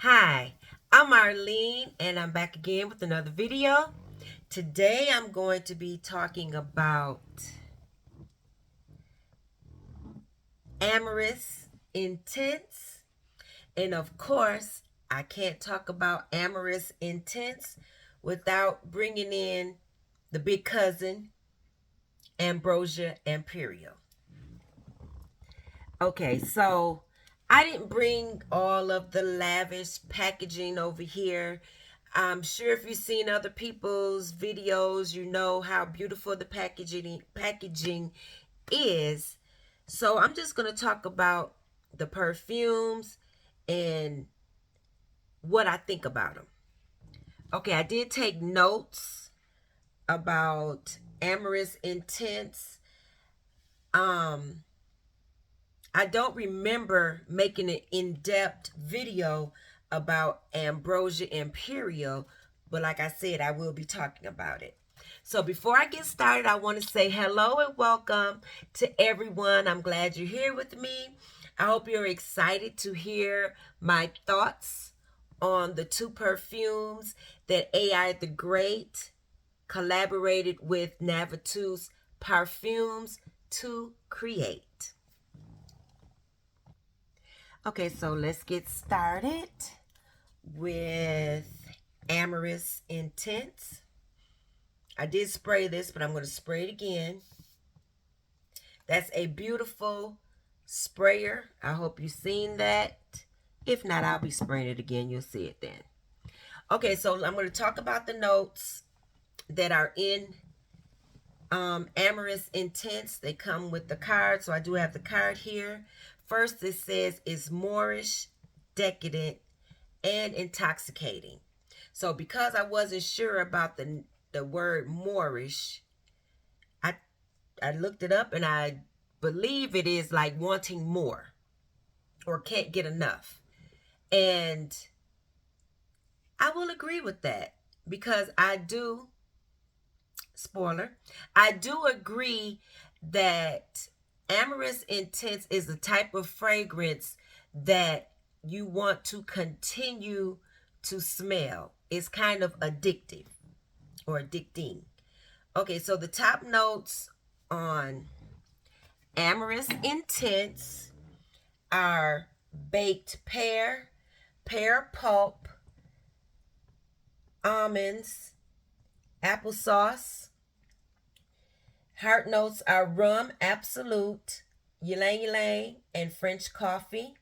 Hi, I'm Arlene and I'm back again with another video. Today I'm going to be talking about Amorous Intense. And of course, I can't talk about Amorous Intense without bringing in the big cousin, Ambrosia Imperiale. Okay, so I didn't bring all of the lavish packaging over here. I'm sure if you've seen other people's videos, you know how beautiful the packaging is. So I'm just going to talk about the perfumes and what I think about them. Okay, I did take notes about Amorous Intense. Um I don't remember making an in-depth video about Ambrosia Imperiale, but like I said, I will be talking about it. So before I get started, I want to say hello and welcome to everyone. I'm glad you're here with me. I hope you're excited to hear my thoughts on the two perfumes that AI the Great collaborated with Navitus Perfums to create. Okay, so let's get started with Amorous Intense. I did spray this, but I'm going to spray it again. That's a beautiful sprayer. I hope you've seen that. If not, I'll be spraying it again. You'll see it then. Okay, so I'm going to talk about the notes that are in Amorous Intense. They come with the card, so I do have the card here. First, it says it's Moorish, decadent, and intoxicating. So because I wasn't sure about the word Moorish, I looked it up and I believe it is like wanting more or can't get enough. And I will agree with that because I do, spoiler, I do agree that Amorous Intense is the type of fragrance that you want to continue to smell. It's kind of addictive or addicting. Okay, so the top notes on Amorous Intense are baked pear, pear pulp, almonds, applesauce. Heart notes are rum, absolute, ylang ylang, and French coffee.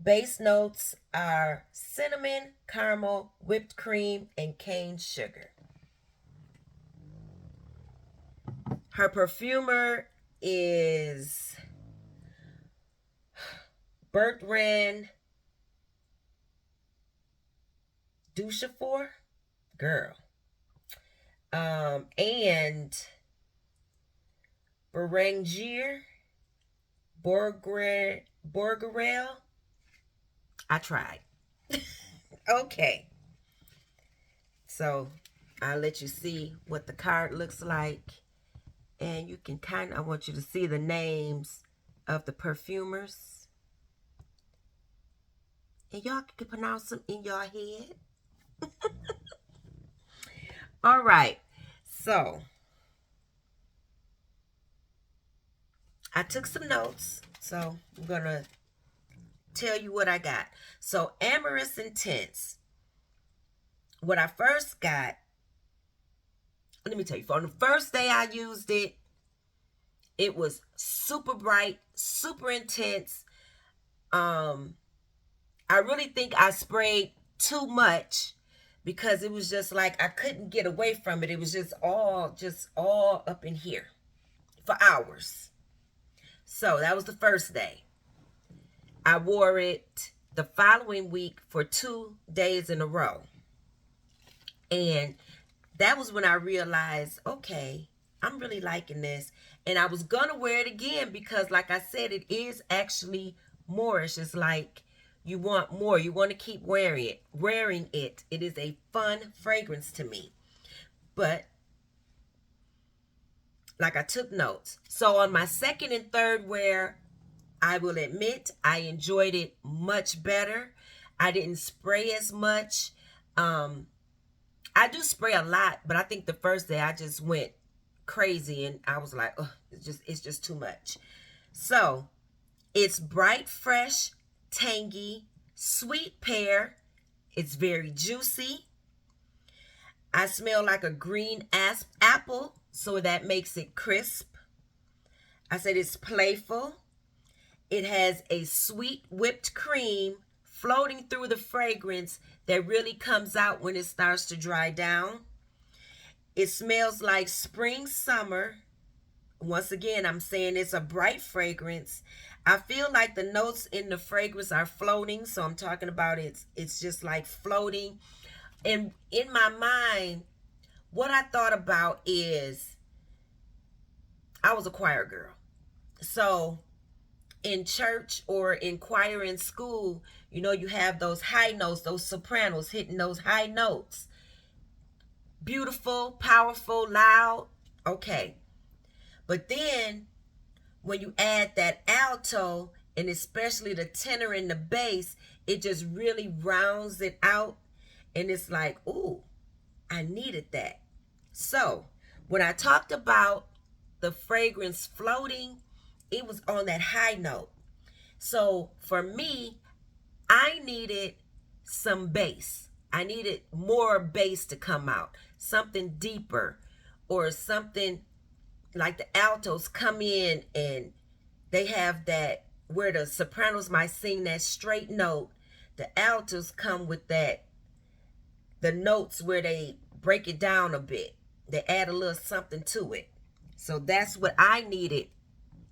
Base notes are cinnamon, caramel, whipped cream, and cane sugar. Her perfumer is Bertrand Duchefort, girl, and Beranger Borgerel. I tried. Okay. So I'll let you see what the card looks like. And you can I want you to see the names of the perfumers. And y'all can pronounce them in your head. All right. So I took some notes. So I'm going to tell you what I got. So Amorous Intense. What I first got, let me tell you, on the first day I used it, it was super bright, super intense. I really think I sprayed too much because it was just like I couldn't get away from it. It was just all up in here for hours. So that was the first day. I wore it the following week for 2 days in a row. And that was when I realized, okay, I'm really liking this. And I was going to wear it again because, like I said, it is actually Moorish. It's like you want more. You want to keep wearing it. It is a fun fragrance to me. But, like I took notes. So on my second and third wear, I will admit I enjoyed it much better. I didn't spray as much. I do spray a lot, but I think the first day I just went crazy and I was like, oh, it's just too much. So it's bright, fresh, tangy, sweet pear. It's very juicy. I smell like a green apple, so that makes it crisp. I said it's playful. It has a sweet whipped cream floating through the fragrance that really comes out when it starts to dry down. It smells like spring, summer. Once again, I'm saying it's a bright fragrance. I feel like the notes in the fragrance are floating, so I'm talking about it's just like floating. And in my mind, what I thought about is I was a choir girl. So in church or in choir in school, you know, you have those high notes, those sopranos hitting those high notes. Beautiful, powerful, loud. Okay. But then when you add that alto and especially the tenor and the bass, it just really rounds it out. And it's like, ooh, I needed that. So when I talked about the fragrance floating, it was on that high note. So for me, I needed some bass. I needed more bass to come out, something deeper, or something like the altos come in and they have that where the sopranos might sing that straight note. The altos come with that, the notes where they break it down a bit. They add a little something to it. So that's what I needed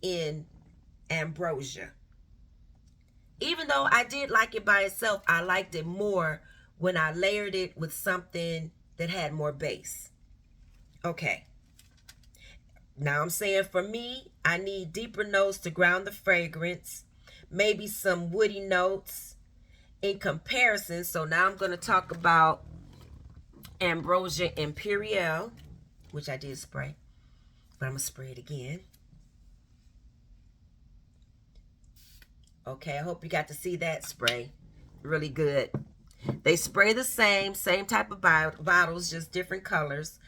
in Ambrosia. Even though I did like it by itself, I liked it more when I layered it with something that had more bass. Okay. Now I'm saying for me, I need deeper notes to ground the fragrance. Maybe some woody notes in comparison. So now I'm going to talk about Ambrosia Imperiale, which I did spray. But I'm going to spray it again. Okay, I hope you got to see that spray. Really good. They spray the same type of bottles, just different colors.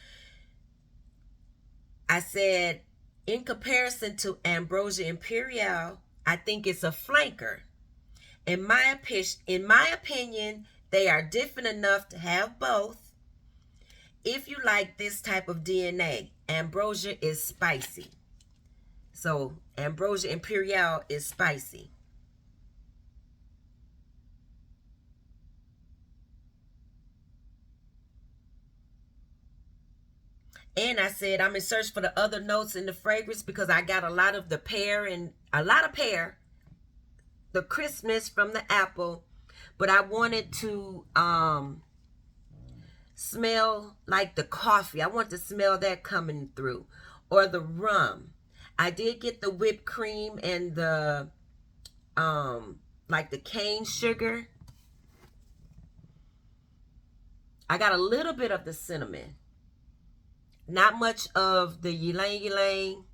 I said, in comparison to Ambrosia Imperiale, I think it's a flanker. In my opinion, they are different enough to have both. If you like this type of DNA, Ambrosia is spicy. So Ambrosia Imperiale is spicy. And I said I'm in search for the other notes in the fragrance because I got a lot of the pear and the crispness from the apple, but I wanted to smell like the coffee. I want to smell that coming through, or the rum. I did get the whipped cream and the like the cane sugar. I got a little bit of the cinnamon. Not much of the ylang ylang.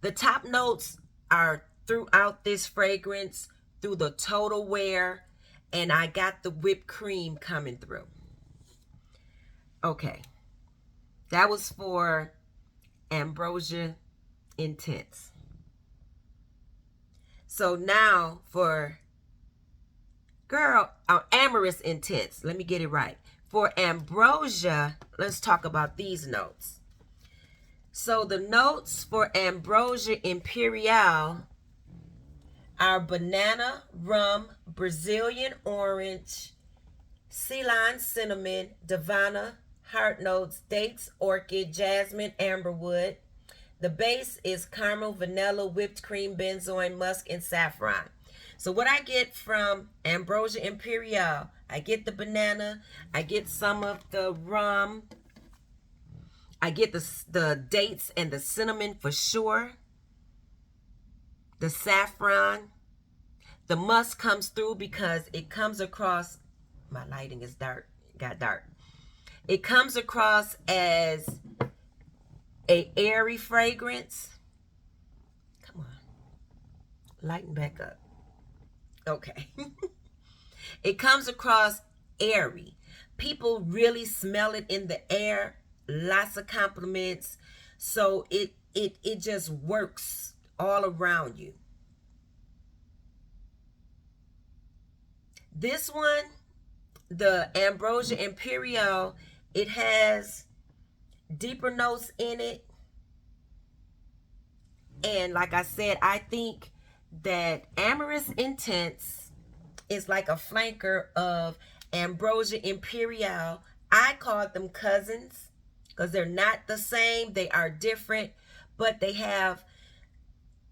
The top notes are throughout this fragrance, through the total wear, and I got the whipped cream coming through. Okay. That was for Ambrosia Intense. So now for Amorous Intense. Let me get it right. For Ambrosia, let's talk about these notes. So the notes for Ambrosia Imperiale are banana, rum, Brazilian orange, Ceylon cinnamon, Divana, heart notes, dates, orchid, jasmine, amberwood. The base is caramel, vanilla, whipped cream, benzoin, musk, and saffron. So what I get from Ambrosia Imperiale, I get the banana, I get some of the rum, I get the dates and the cinnamon for sure, the saffron, the musk comes through because it comes across, my lighting is dark, it got dark. It comes across as a airy fragrance. Come on, lighten back up. Okay. It comes across airy. People really smell it in the air. Lots of compliments. So it just works all around you. This one, the Ambrosia Imperiale, it has deeper notes in it. And like I said, I think that Amorous Intense is like a flanker of Ambrosia Imperiale. I call them cousins because they're not the same. They are different, but they have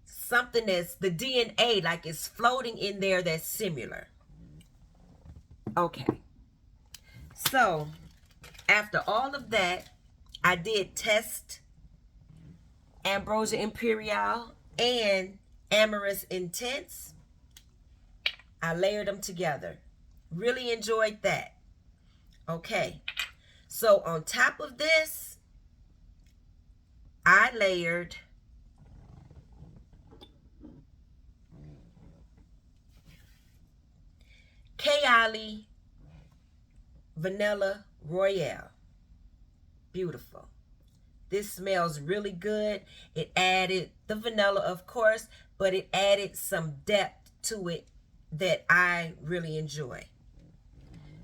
something that's the DNA, like it's floating in there, that's similar. Okay. So after all of that, I did test Ambrosia Imperiale and Amorous Intense. I layered them together. Really enjoyed that. Okay. So on top of this, I layered Kayali Vanilla Royale. Beautiful. This smells really good. It added the vanilla, of course, but it added some depth to it that I really enjoy.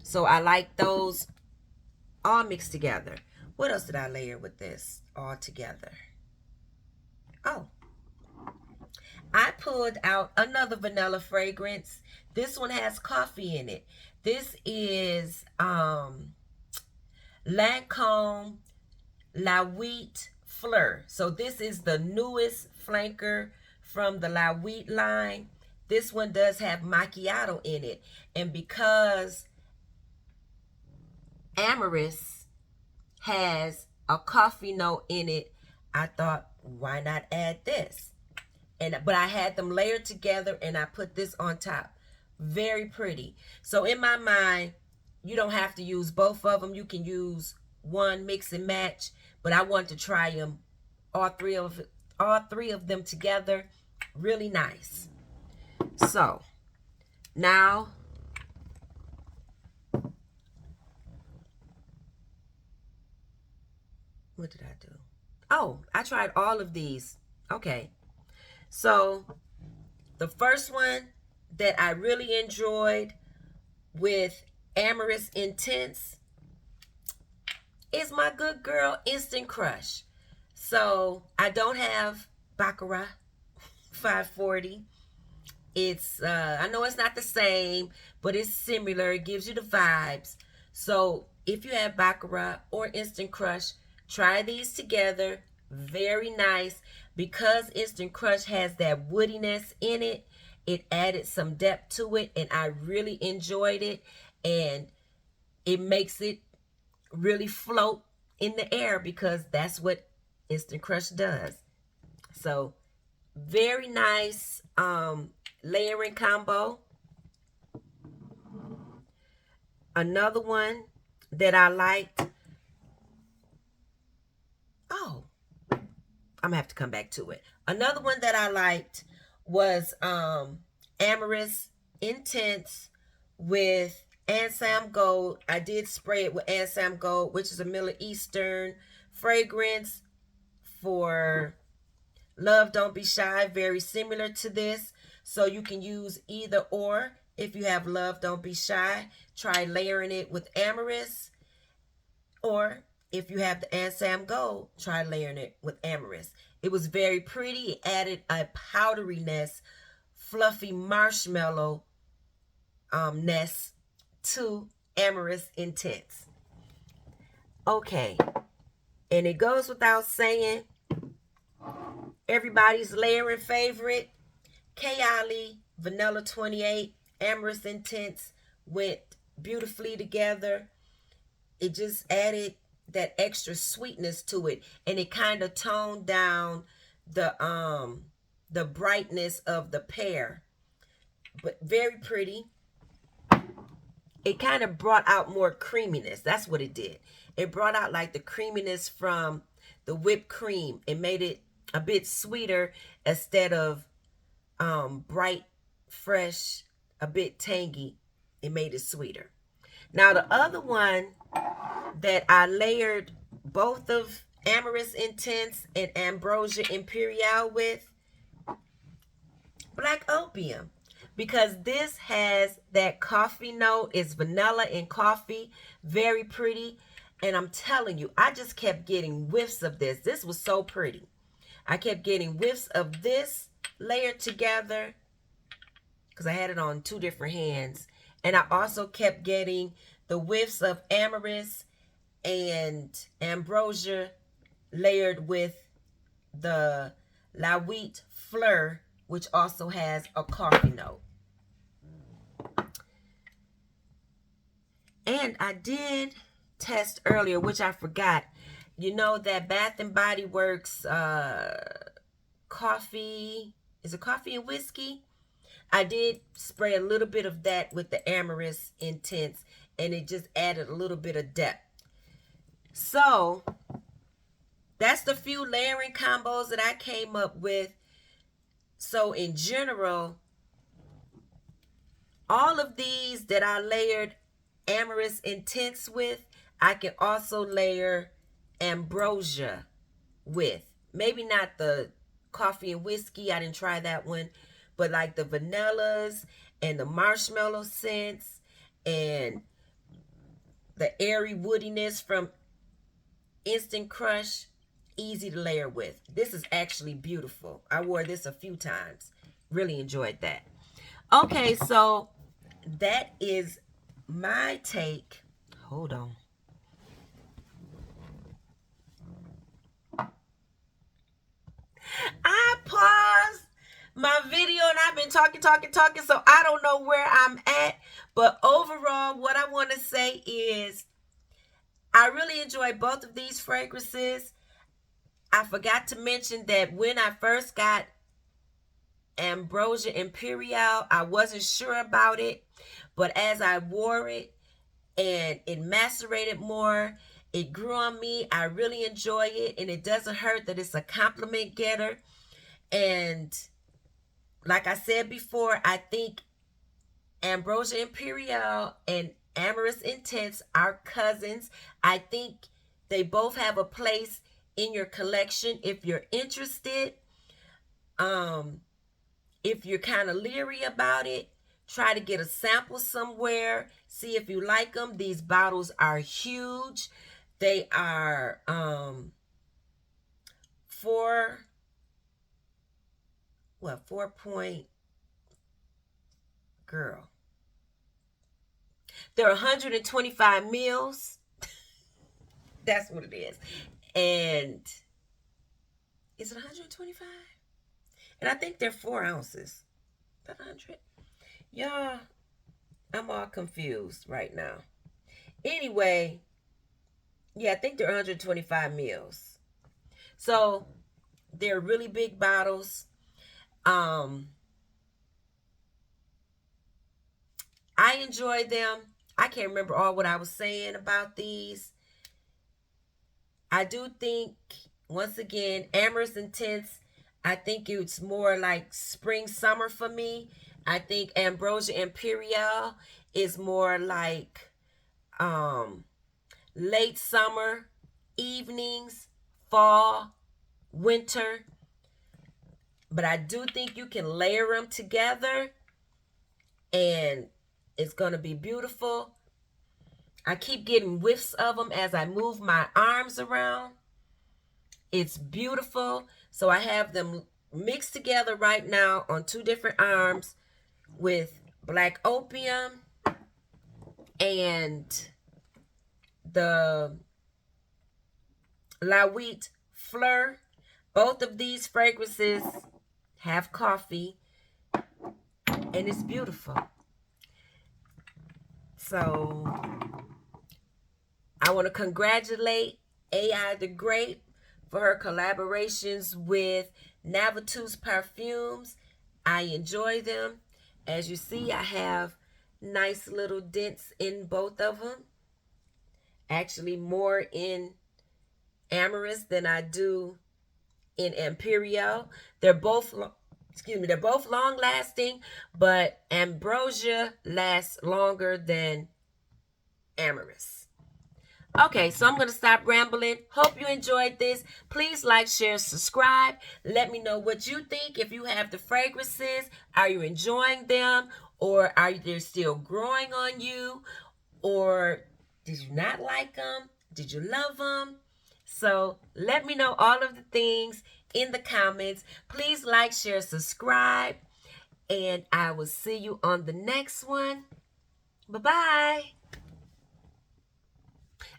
So I like those all mixed together. What else did I layer with this all together? Oh, I pulled out another vanilla fragrance. This one has coffee in it. This is Lancome Nuit Fleur. So this is the newest flanker from the Nuit line. This one does have macchiato in it. And because Amorous has a coffee note in it, I thought, why not add this? But I had them layered together and I put this on top. Very pretty. So in my mind, you don't have to use both of them. You can use one, mix and match. But I want to try them, all three of them together. Really nice. So now what did I do? Oh, I tried all of these. Okay. So the first one that I really enjoyed with Amorous Intense is my good girl Instant Crush. So I don't have Baccarat 540. It's I know it's not the same, but it's similar. It gives you the vibes. So if you have Baccarat or Instant Crush, try these together. Very nice. Because Instant Crush has that woodiness in it, it added some depth to it, and I really enjoyed it. And it makes it really float in the air because that's what Instant Crush does. So very nice layering combo. Another one that I liked. Oh, I'm gonna have to come back to it. Another one that I liked was Amorous Intense with Ansaam Gold. I did spray it with Ansaam Gold, which is a Middle Eastern fragrance for Love, Don't Be Shy. Very similar to this. So you can use either or. If you have Love, Don't Be Shy, try layering it with Amorous. Or if you have the Ansaam Gold, try layering it with Amorous. It was very pretty. It added a powderiness, fluffy marshmallow ness to Amorous Intense. Okay, and it goes without saying, everybody's layering favorite, Kayali Vanilla 28, Amorous Intense went beautifully together. It just added that extra sweetness to it, and it kind of toned down the brightness of the pear. But very pretty. It kind of brought out more creaminess. That's what it did. It brought out like the creaminess from the whipped cream. It made it a bit sweeter instead of bright, fresh a bit tangy. It made it sweeter. Now the other one that I layered both of Amorous Intense and Ambrosia Imperiale with, Black Opium, because this has that coffee note. It's vanilla and coffee, very pretty. And I'm telling you, I just kept getting whiffs of this. This was so pretty. I kept getting whiffs of this layered together because I had it on two different hands. And I also kept getting the whiffs of Amorous and Ambrosia layered with the Nuit Fleur, which also has a coffee note. And I did test earlier, which I forgot. You know that Bath and Body Works coffee, is it coffee and whiskey? I did spray a little bit of that with the Amorous Intense, and it just added a little bit of depth. So that's the few layering combos that I came up with. So in general, all of these that I layered Amorous Intense with, I can also layer Ambrosia with. Maybe not the coffee and whiskey, I didn't try that one, but like the vanillas and the marshmallow scents and the airy woodiness from Instant Crush, easy to layer with. This is actually beautiful. I wore this a few times. Really enjoyed that. Okay, so that is my take. Hold on. I paused my video and I've been talking, so I don't know where I'm at. But overall, what I want to say is I really enjoy both of these fragrances. I forgot to mention that when I first got Ambrosia Imperiale, I wasn't sure about it. But as I wore it and it macerated more, it grew on me. I really enjoy it. And it doesn't hurt that it's a compliment getter. And like I said before, I think Ambrosia Imperiale and Amorous Intense are cousins. I think they both have a place in your collection if you're interested. If you're kind of leery about it, try to get a sample somewhere. See if you like them. These bottles are huge. They are 4 point, girl. They're 125 mils. That's what it is. And is it 125? And I think they're 4 ounces. About 100. Y'all, I'm all confused right now. Anyway, yeah, I think they're 125 mils. So they're really big bottles. I enjoy them. I can't remember all what I was saying about these. I do think, once again, Amorous Intense, I think it's more like spring, summer for me. I think Ambrosia Imperiale is more like late summer, evenings, fall, winter. But I do think you can layer them together and it's going to be beautiful. I keep getting whiffs of them as I move my arms around. It's beautiful. So I have them mixed together right now on 2 different arms with Black Opium and the Nuit Fleur. Both of these fragrances have coffee and it's beautiful. So I want to congratulate AI the Great for her collaborations with Navitus Perfums. I enjoy them. As you see, I have nice little dents in both of them. Actually, more in Amorous than I do in Imperiale. They're both Excuse me, they're both long lasting, but Ambrosia lasts longer than Amorous. Okay, so I'm going to stop rambling. Hope you enjoyed this. Please like, share, subscribe. Let me know what you think. If you have the fragrances, are you enjoying them? Or are they still growing on you? Or did you not like them? Did you love them? So let me know all of the things in the comments. Please like, share, subscribe. And I will see you on the next one. Bye-bye.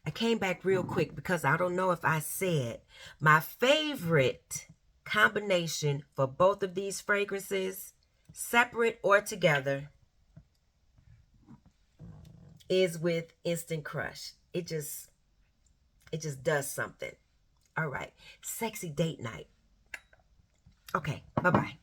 I came back real quick because I don't know if I said my favorite combination for both of these fragrances, separate or together, is with Instant Crush. It just does something. All right. Sexy date night. Okay. Bye-bye.